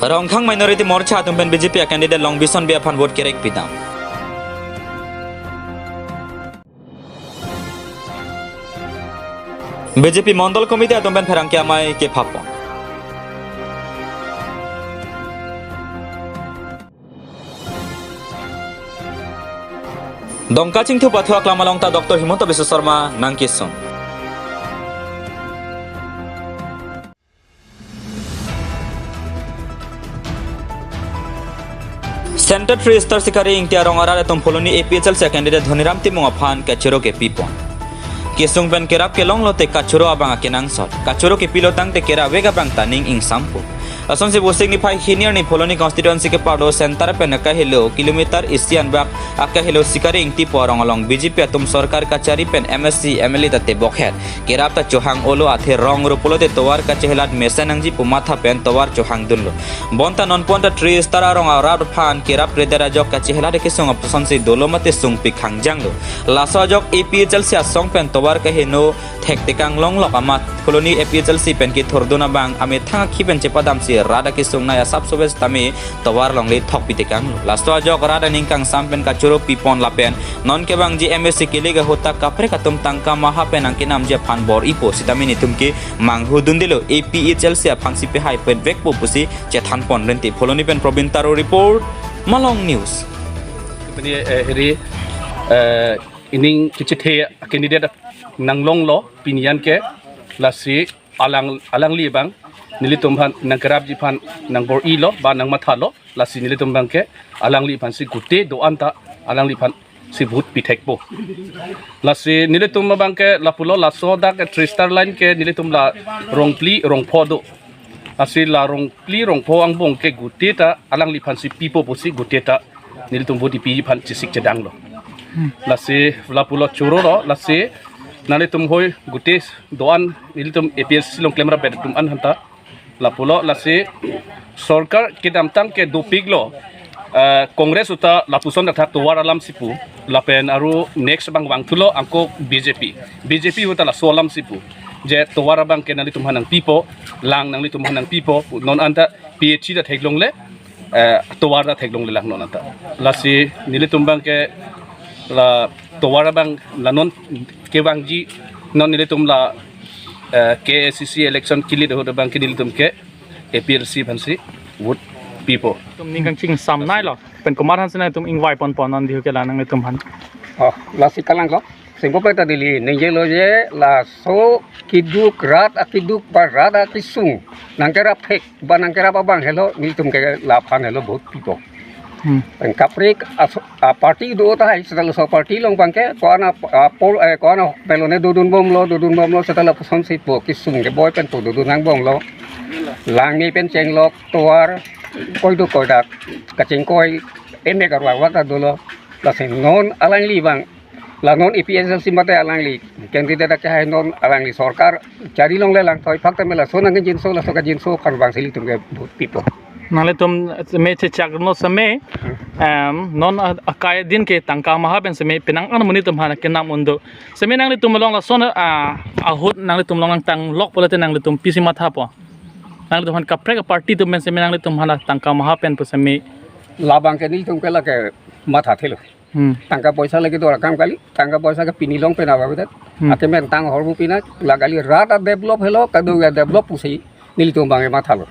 Rongkhang minority morcha tumpen BJP candidate long bison be upon vote kerek pidam. BJP Mondol Committee tumpen perangkia mai ke papon. Dongka cingtu pathwa klamalong ta Dr. Himonto Biswa Sarma nangkison. Center Free Star Sikari ingtia rongara tum poloni APHL se candidate Dhoniram Timung aphan kachuro ke pipon. Kisung pen kerap ke long lote kachuro abang akenang sot. Kachuro ke pilotang te kera vega bang taning ing sampu. Ason se bosing ni pai hinir ni poloni constituency ke pado center pen ka helo kilometer isian bak akka helo Sikari ingti porong along BJP atum sarkar kachari pen MSC MLA tate bokhet. Kerap ta johang olo athe rong rupolo te towar kachehelat mesanangji pumatha pen towar johang dunlo. Bonta non ponta 3 star arong arad phan kerap redera jok kachehelat ke song opson se dolomate sung pikhang janglo. Lasa jok APHL se song pen towar ka heno thek tekang long lok amat koloni APHL si pen ki thordona bang ame thanga khipen chepadam si rada ki sung na sab sobes tame towar long le thok pitekang lasto jok rada ningkang sampen ka churo pipon lapen non ke bang ji MSC kelega hota kapre katum tangka maha pen angke nam je phan bor ipo sitamini tumke manghu dundilo APHL se phangsi pe hai pen vek po pusi chethan pon renti foloni pen probintaro report Malong News. Ini ining kicithe candidate nanglong lo pinian ke lasi alang li bang nilitum phan nangkarab ji phan nangbor i lo ba nang matha lo lasi nilitum bang ke alang li phan si gute do anta alang li phan si bhut pithek po lasi nilitum bang ke lapulo laso da ke 3 star line ke nilitum la rongpli rongpho do lasi la rongpli rongpho ang bong ke gute ta alang li phan si pipo po si gute ta nilitum bodi pi phan chisik chedang lo lasi lapulo churo lo lasi nalitum hoi gute doan nilitum APHC long klemra bedum an hanta lapulo lasi sarkar kidam tang ke dopig lo kongres uta lapuson da thak towar alam sipu lapen aru next bang wangthulo angko BJP uta la solam sipu je towar bang ke nalitum hanang pipo lang nalitum hanang pipo non anta PHC da theklong le towar da theklong le lang non anta lasi nilitum bang ke la towar bang la non ke bang ji non nilitum la KACC election kili do bang kinil tum ke APHC phansi wood people tum ningkang ching sam nai lo pen komar han sena tum ingwai pon pon an diu ke la nang tum han la sikalang ko singko peta dili ningelo je la so kiduk rat akiduk parat akisung nangkera phek ba nangkera babang hello ni tum ke la phan hello बहुत people pen kaprik a party do ta hai setelah so party long bangke kona pol kona pelone dudun bom lo setelah peson sit bo kisung ke boy pen tu dudun nang bom lo lang ni pen cheng lok tuar koi do koi dak kaceng koi eme karwa wata dolo la sen non alang li bang la non APHL simate alang li candidate ka hai non alang li sarkar cari long le lang thoi fakta mela so nang jinso la so ka jinso kan bang sili tum ke people nale tum me che chak no same non akay din ke tangka maha pen same pinang an muni tum hana kenam undo same nang tum long la son a hut nang tum long tang lok polate nang tum pisi matha po nang tum han kapre ka party tum men same nang tum hana tangka maha pen po same labang ke ni tum ke la ke matha thelo tangka paisa lagi do rakam kali tangka paisa ke pinilong pe na babetat ate men tang horbu pina lagali rata develop hello kadu ya develop pusi nili tum bange matha lo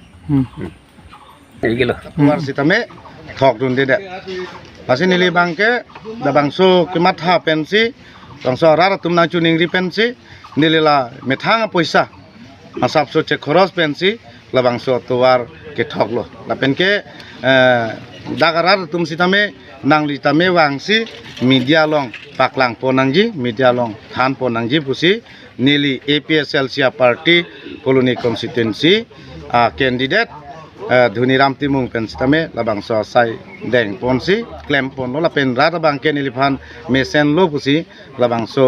gila luar sitame thok dun de pasi nili bangke da bangso ke matha pensi bangso rara tumna chuning ri pensi nili la methanga poisa asap so che khoros pensi la bangso tuar ke thok lo la penke dagarar tum sitame nangli tame wangsi media long paklang ponangji media long than ponangji pusi nili APHL sia party koloni constituency candidate Dhoniram Timung pen sitame labang so sai deng ponsi klem pon lo la pen rata bangke niliphan mesen lo pusi labang so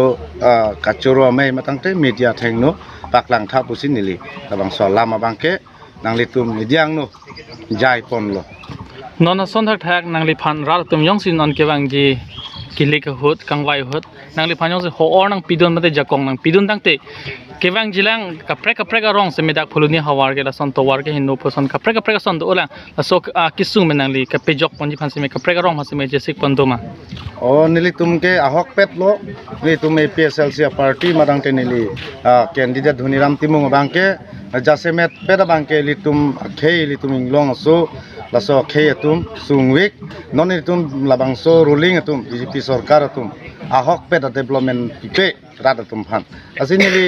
kachoro mai matang te media thengno paklang tha pusi nili labang so lama bangke nanglitum midiang no jai pon lo non son thak nang li phan ral tum yong sin non ke bang ji kilik hut kangwai hut nang li phan yong se ho or nang pidon mate jakong nang pidon tang te Kevang jilang kaprek arong semedak poluni hawar ke la son towar ke hinno poson kaprek son do ulang la so kisung menang li kapejok ponji phan seme kaprek arong ma seme jesik pondoma Oh nili tumke ahok pet lo nili tum APSLC party madang te nili candidate Dhoniram Timung bangke jase met peda bangke li tum khei li tum inglong so la so khei tum sungwik non li tum labang so ruling tum BJP sarkar tum ahok peda development pipe rada tum phan asini li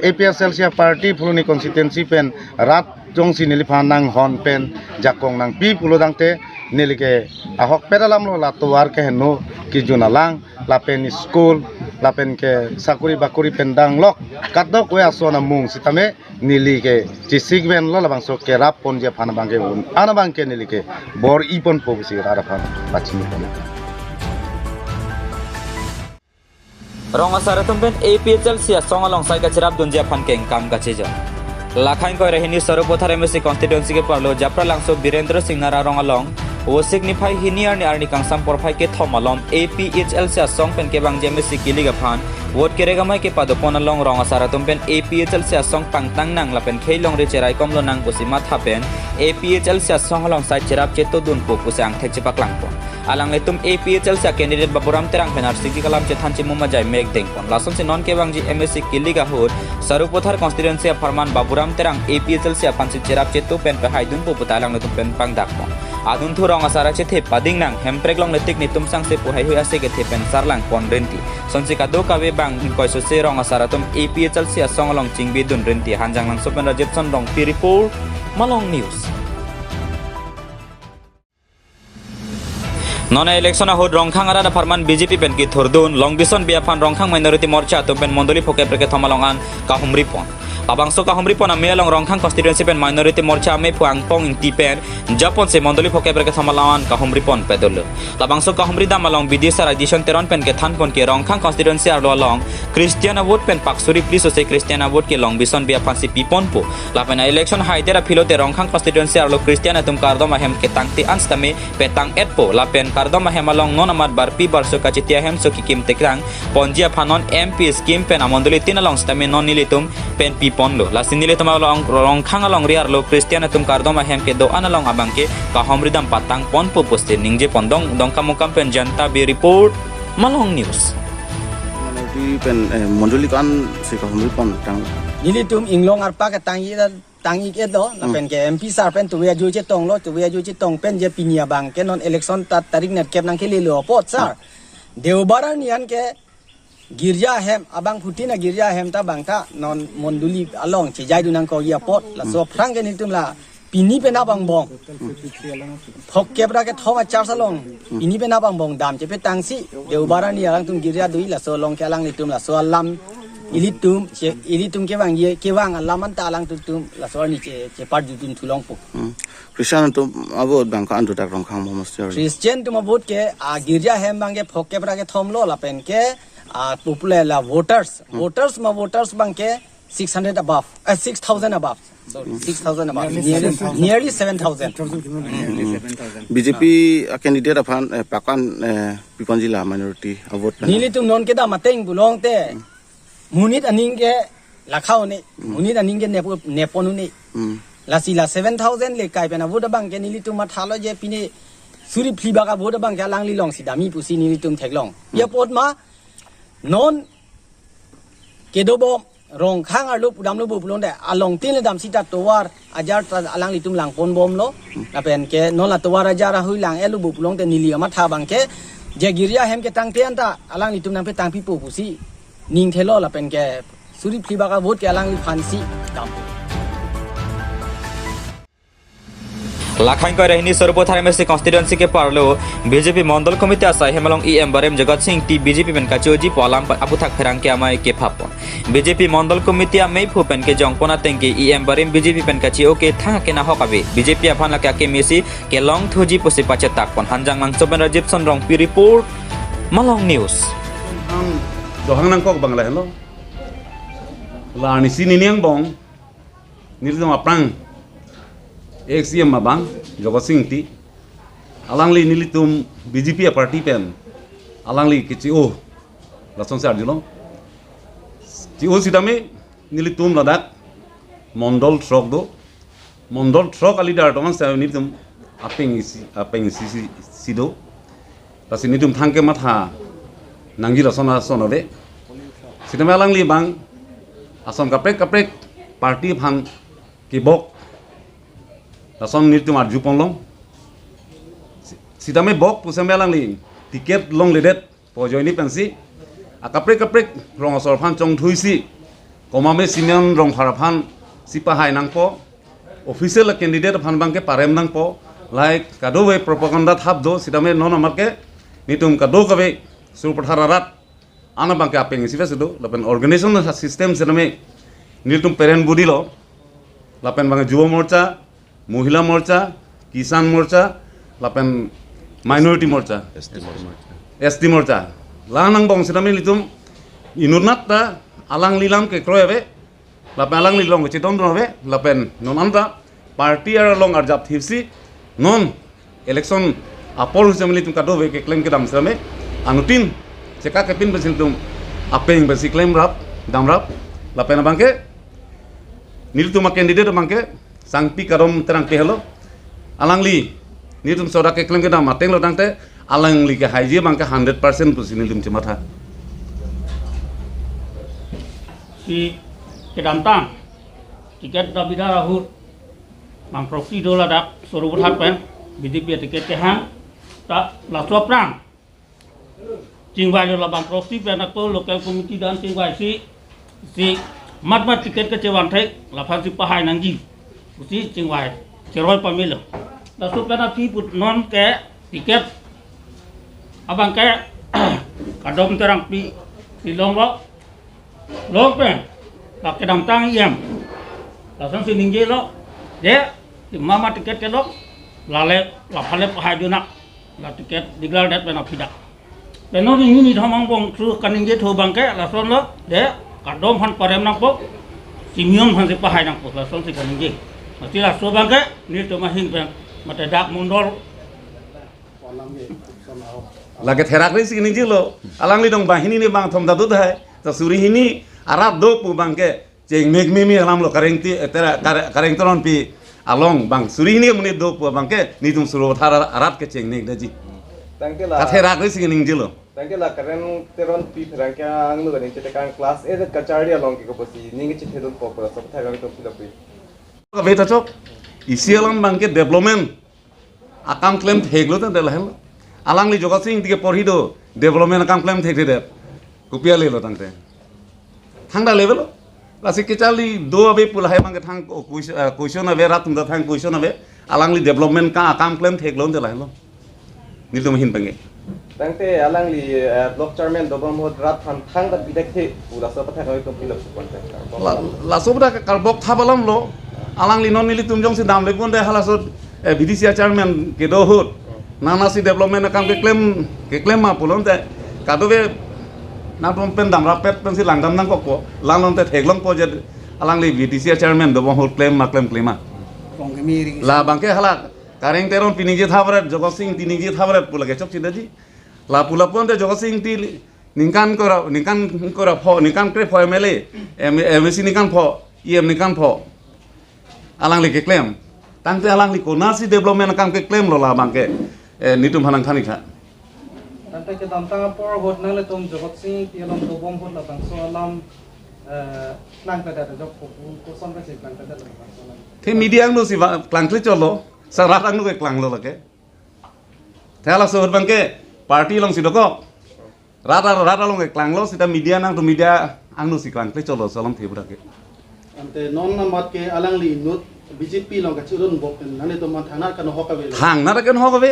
APSLC party phuluni constituency pen rat jong sinili phan nang hon pen jakong nang pi pulo dangte nili ke ahok peda lam lo la tuar ke heno ki junalang lapen school lapen ke sakuri bakuri pendang lok kadok we asona mung sitame nili ke cisik ben lo labang so ke rap pon je phana bangke un ana bangke nili ke bor ipon po si rara phan pachimi pon Rong asara tumpen APSLC song alongside kachirap dunjia phan keng kam kacheja lakhain ko rehini saropothar MSC constituency ke parlo japra langso Birendra Singh Nara rong along o signify hiniar ni arni kangsam porphai ke thomalom APHLC song pen ke bang MSC kiliga phan vote kerega mai ke padopon along rong asara tumpen APHLC song pangtang nang lapen kheilong re cherai komlo nang posima thapen APHLC song alongside cherap cheto dun po pusang thechipak langpon alang letum APHLC candidate Baburam Terang penar sigi kalam chethan chimuma jai meg dengpon lason se non ke bang MSC kiliga hod sarupothar constituency farman Baburam Terang APHLC pansi cherap cheto pen pe haidun po putalang letum pen pangdakpon adun thu rong asara che the pading nang hemprek long letik ni tumsang se puhai hui ase ke the pen sarlang pon renti sonsi kado kawe bang koiso se rong asara tum APHLC song long chingbi dun renti hanjang lang sopen rajepson rong pi report Malong News Nona election hod rongkhang ara farman BJP pen ki thordun long bison biafan rongkhang minority morcha to pen mondoli phoke preke thomalongan kahumri pon abangso kahumri pon ame long rongkhang constituency pen minority morcha ame puang pong ti pen japon se mondoli phoke preke thomalongan kahumri pon pedol labangso kahumri dam along bidisa addition teron pen ke than pon ke rongkhang constituency ar long Christiana vote pen paksuri please se Christiana vote ke long bison biafan si pipon po lapena election haidera philote rongkhang constituency ar lo Christiana tum kardoma hem ke tangti anstame petang etpo lapen kardoma hemalong non amad barpi barso kachitia hem so kikim tekrang ponjia phanon MP scheme pen amondoli tinalong stame non nilitum pen pipon lo lasinile tumalong rongkhang along riar lo Christiana tum kardoma hem ke do analong abangke kahomridam patang pon po poste ningje pondong dongkamukam pen janta be report Malong News di pen mondoli kan si kahomri pon tang nilitum inglong arpa ka tangi ke do la pen ke MP sar pen tu ya ju che tong lo tu ya ju che tong pen je pinia bang ke non election ta tarik net kep nang ke le lo pot sar deobaran yan ke girja hem abang putina girja hem ta bang ta non monduli along che jai du nang ko ya pot la so prang ke nitum la pini pe na bang bong phok kebra ke thoma char salong pini pe na bang bong dam che pe tangsi deobaran yan tum girja dui la so long ke lang nitum la so lam ilitum ke bang ye ke bang laman ta lang tum la so ni che par du tum thulong po Christian to abo bang ka andu tak rongkhang mo story Christian tum abot ke a girja hem bang ke phok kebra ke thom lo la pen ke a popular la voters bang ke 600 above 6000 above sorry 6000 above nearly 7000 BJP candidate aphan pakan pikonjila minority avot nili tum non ke da mateng bulong te munit aning ke lakhao ne munit aning ke neponu ne lasila 7000 le kai pena voda bang ke nili tum mathalo je pini suri phliba ka voda bang ke lang li long sidami pusi nili tum theklong ya pot ma non kedobo rong khang ar lu pudam lu bu pulon de along tin le dam sita towar ajar alang li tum lang pon bom lo la pen ke non la towar ajar hui lang elu bu pulong te nili ma tha bang ke je giria hem ke tang ten ta alang li tum nang pe tang pi pu pusi ning thelo la pen ke suri phliba ka vote ke alang li phansi dam Lakhain ko rehini sarupothar MSC constituency ke parlo BJP mondol komite asa hemalong EM barem jagat singh ti BJP pen kachoji polam aputhak pherang ke amai ke phapon BJP mondol komite amai phupen ke jongpona tengke EM barem BJP pen kachi oke thang ke na hokabe BJP aphan laka ke mesi ke long thoji posi pache takpon hanjang mang soben rajib sonrong pi report Malong News dohang nang kok bangla hello la ni sini niang bong nirdom aprang XCM abang Jagat Singh ti alangli nilitum BJP party pen alangli kichi o lason sar dilong ti o sidame nilitum ladak mondol trok alidar toman sa nitum apeng isi sido pasi nitum thangke matha nanggi rasona sonode sidame alangli bang ason kaprek party phan kibok rason nitum arju ponlong sidame bok pusame alangli tiket long ledet pojoini pensi akaprek rong asor phan chong thuisi komame simian rong haraphan sipahai nangpo official candidate phan bangke parem nangpo like kadowe propaganda thabdo sidame non amarke nitum kado kabe surpathararat ana bangke apeng sive sedo lapen organization system sidame nitum parent budi lo lapen bangke juwa morcha mohila morcha kisan morcha lapen minority morcha ST morcha lanang bong sidame nitum inurnata alang lilam ke kroeve lapen alang lilong ke chiton donove lapen non anta party ar long arjap thipsi non election apol semeli tum kadove ke claim ke dam same anutin ceka ke pin besil tum apeng besi claim rap dam rap lapen bangke nil tum candidate bangke sangpi karom terang pe hello alang li nil tum soda ke claim ke dam ateng lo dangte alang li ke haji bangke 100% pusi nil tum cematha si kedam tang tiket da bidara hut mang proxy dola dak suruh hat pen BJP tiket ke hang tak la soprang cingwai dola bang proxy pen aku local committee dan cingwai si mat tiket ke cewan thek la phan si pahai nangji si cingwai ceroi pamilo la soprang si put non ke tiket abang ke kadom terang pi long lo pen la kedam tang yam la sang si ningje lo de mama tiket ke lo lale la phale pahai junak la tiket digelar dat pena pidak peno ni thamang bong su kaningje tho bangke la son lo de kadom han parem nak po simium han se pahai nak po la son si kaningje mati la so bangke ni to mahing pen mate dak mundor lagi terak ni sini jilo alang li dong bahini ni bang thom dadu dai ta suri hini arab do pu bangke ceng meg mimi alam lo kareng ti kareng toron pi along bang suri hini muni do pu bangke ni tum suru thara arab ke ceng nek daji ka terak ni sini jilo tangke la karen teron pi ferangke ang lo ganing cetekan kelas e kacari along ki ko posi ningi cethe don ko so thai gang to filapi ka beta chok isi alam bangke development akam claim theglo ta delahel alang li jogat sing dige porhido development akam claim thegde de kupia le lo tangte thangda level lasi kecali do abe pulai bangke thang question abe ratum da thang question abe alang li development ka akam claim theglo delahel ni to hin bange tangte alang li block chairman dobam hot rat thang da bidak the pula so thai gang to filapi kon la sobra karbok thabalam lo alang li non nili tumjong si dam le pon de halasot BDC chairman ke do hot nana si development akam ke claim ma pulon te kadobe na pom pen dam rapet pen si langdam nang ko langlon te theglong po je alang li BDC chairman do hot claim ma la bangke hala kareng teron piningje thavret jogos sing tiningje thavret pulage chok chidaji la pula pon te jogos sing ti ningkan kora pho ningkan kre pho mele MSC ningkan pho ningkan pho alang li ke claim tangte alang li konasi development akam ke claim lo la bangke nitum hanang khani kha tante ke damtang por hot nang le tom jogot sing ti alom do bom hot la bang so alam nang ta da jok ko son ka se plan ta da the media ang no si klang kli cholo sarat ang no ke klang lo lake thala so hot bangke party long si doko rata long ke klang lo sita media nang to media ang no si klang kli cholo salam the bra ke ante non na mat ke alang li nut BJP long ka chudon bok nang le to man thana kan hokabe thang na ken hokabe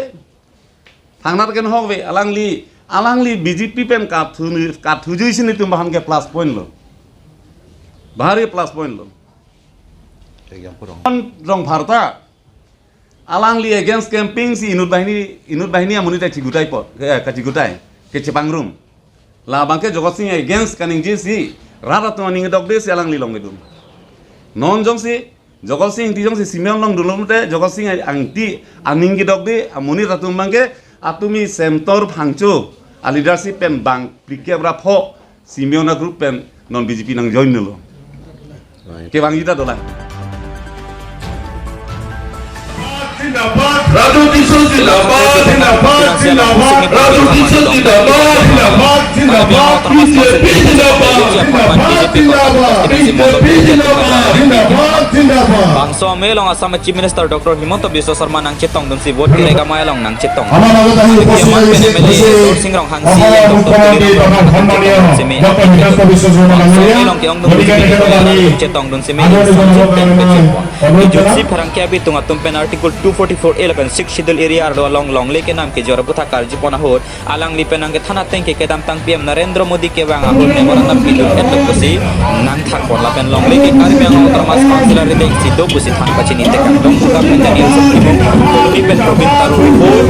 alang li BJP pen ka thu jui sini tum bahan ke plus point lo bahari plus point lo rong bharta alang li against camping si inut bahini amuni ta chigutai pot ka chigutai ke chepangrum la bangke jogot sing against kaning si rara to ning dok de si alang li long gedum non jong si jogol sing ti jong si simion long dulum te jogol sing angti aning ki dok de amuni ratum bangke atumi sentor phangchu a leadership pen bang prikebra pho simiona group pen non BJP nang join lo Ke bang kita dolan. Radu Tisu Zindabad, Zindabad, Zindabad, Radu Tisu Zindabad, Zindabad, Zindabad, BJP Zindabad, Zindabad, Zindabad, BJP Zindabad, Zindabad, Zindabad. Bangsa Amelong Assam Chief Minister Dr. Himanta Biswa Sarma nang citong dun si vote kirega maelong nang citong. Yaman PNMLA Dor Singrong Hangsi Dr. Amelong kiong dun citong dun si Jutsi Parangkya bitung atumpen article 244 11 6 schedule area ardo long long leke nam ke jor butha karji pona hor alang lipenang ke thana teng ke kedam tang PM Narendra Modi ke bang ahor ne morana pilu etok kusi nang thak pon lapen long leke karbi ang otormas councilor redeng sido kusi thang pachini te kang dong buka pendani supremo lipen probin taru report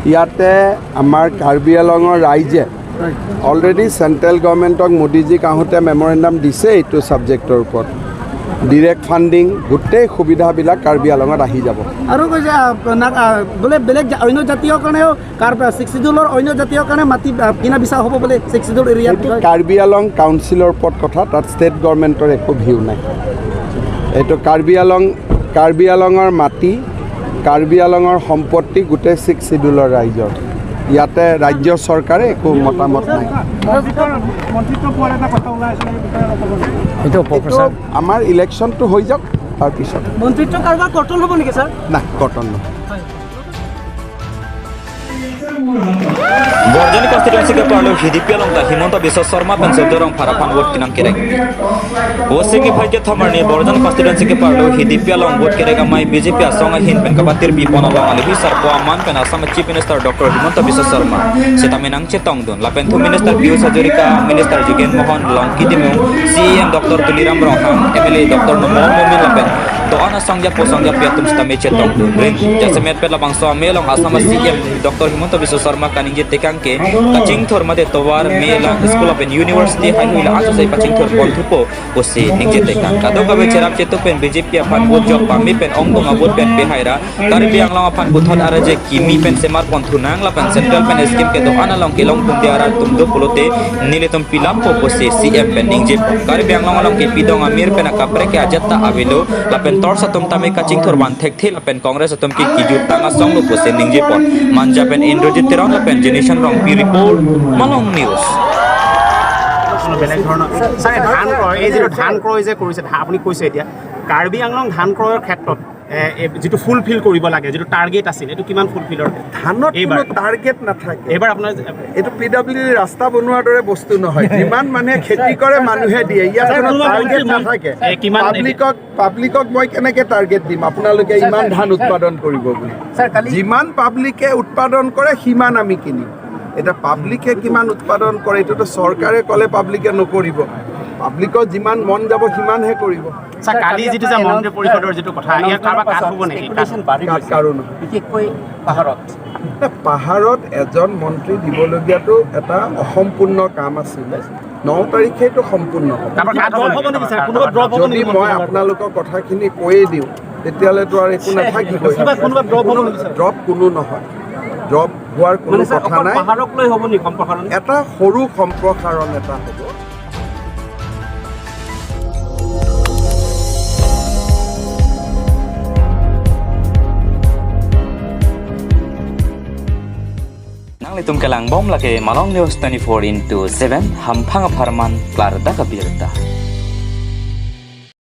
ইয়াতে আমাৰ কাৰ্বি আংলঙৰ ৰাইজে already central গভৰ্ণমেণ্টক মোদীজীক আহোঁতে memorandum দিছে এইটো ছাবজেক্টৰ ওপৰত direct funding গোটেই সুবিধাবিলাক কাৰ্বি আংলঙত আহি যাব আৰু কৈছে বোলে বেলেগ অন্য জাতীয় কাৰণেও ছিক্সিডুলৰ অন্য জাতীয় কাৰণে মাটি কিনা বিচা হ'ব বোলে ছিক্সিডুল এৰিয়াত কাৰ্বি আংলং কাউন্সিলৰ ওপৰত কথা তাত ষ্টেট গভৰ্ণমেণ্টৰ একো ভিউ নাই এইটো কাৰ্বি আংলঙৰ মাটি কাৰ্বি আংলঙৰ সম্পত্তি গোটেই ছিক্সিডুলৰ ৰাইজৰ ইয়াতে ৰাজ্য চৰকাৰে একো মতামত নাই আমাৰ ইলেকশ্যনটো হৈ যাওক তাৰপিছত মন্ত্ৰিত্ব কাৰোবাৰ কৰ্তন হ'ব নেকি ছাৰ নাই কৰ্তন নহয় Borjani constituency ke Parlo HDP along ta Himanta Biswa Sarma pencil dorong parapan vote kinang kirek. Osingi bhaje thamarni Borjani constituency ke Parlo HDP along vote kirega mai BJP asonga hin pen kabatir pi pona bang alihi sarpo aman pen Assam Chief Minister Dr. Himanta Biswa Sarma seta menang cetong don lapen thu Minister Piyush Hajorika Minister Jugen Mohan Longki Dimeu CM Dr. Tuliram Rohang MLA Dr. Nomor Momin lapen doan asongja posongja piatum stame cetong don ring jasemet pe labang so amelong Assam CM Dr. Himanta Biswa Sarma kaninge tekangke kaching thor made towar mela school of university hai hila aso sai kaching thor ponthupo osi ningje tekang kado kabe cerap cetu pen BJP apan bot job pami pen ongdong abot pen behaira karbi anglang apan buthon araje kimi pen semar ponthunang la pen central pen scheme ke do analong ke long tum diara tum do pulote niletum pilap po osi CM pen ningje karbi anglang along ke pidong amir pen kapre ke ajatta avelo la pen tor satum tame kaching thor wan thek thil pen congress atum ki kijut tanga song lo osi ningje pon manja pen Indrojit Tirong la pen generation rong pi report Malong News বেলেগ ধৰণৰ sir ধান ক্ৰয় এই যিটো ধান ক্ৰয় যে কৰিছে আপুনি কৈছে এতিয়া কাৰ্বি আংলং ধান ক্ৰয়ৰ ক্ষেত্ৰত যিটো ফুলফিল কৰিব লাগে যিটো টাৰ্গেট আছিল এইটো কিমান ফুলফিলৰ ধানত কোনো টাৰ্গেট নাথাকে এইবাৰ আপোনাৰ এইটো PWD ৰাস্তা বনোৱাৰ দৰে বস্তু নহয় যিমান মানুহে খেতি কৰে মানুহে দিয়ে ইয়াত কোনো টাৰ্গেট নাথাকে পাব্লিকক মই কেনেকৈ টাৰ্গেট দিম আপোনালোকে ইমান ধান উৎপাদন কৰিব বুলি যিমান পাব্লিকে উৎপাদন কৰে সিমান আমি কিনিম এটা পাব্লিকে কিমান উৎপাদন কৰে এইটোতো চৰকাৰে ক'লে পাব্লিকে নকৰিব পাব্লিকৰ যিমান মন যাব সিমানহে কৰিব কালি যিটো যে মন্ত্ৰী পৰিষদৰ যিটো কথা ইয়াৰ কাৰোবাৰ কাট হ'ব নেকি কাৰণ বিশেষকৈ পাহাৰত এজন মন্ত্ৰী দিবলগীয়াটো এটা অসম্পূৰ্ণ কাম আছিলে 9 তাৰিখে এইটো সম্পূৰ্ণ হ'ব যদি মই আপোনালোকৰ কথাখিনি কৈয়ে দিওঁ তেতিয়াহ'লেতো আৰু একো নাথাকিব ড্ৰপ কোনো নহয় ড্ৰপ হোৱাৰ কোনো কথা নাই পাহাৰক লৈ হ'ব নেকি সম্প্ৰসাৰণ এটা সৰু সম্প্ৰসাৰণ এটা হ'ব Litum kelang bom lake Malong News 24/7 hampang aparman klarda kabirta.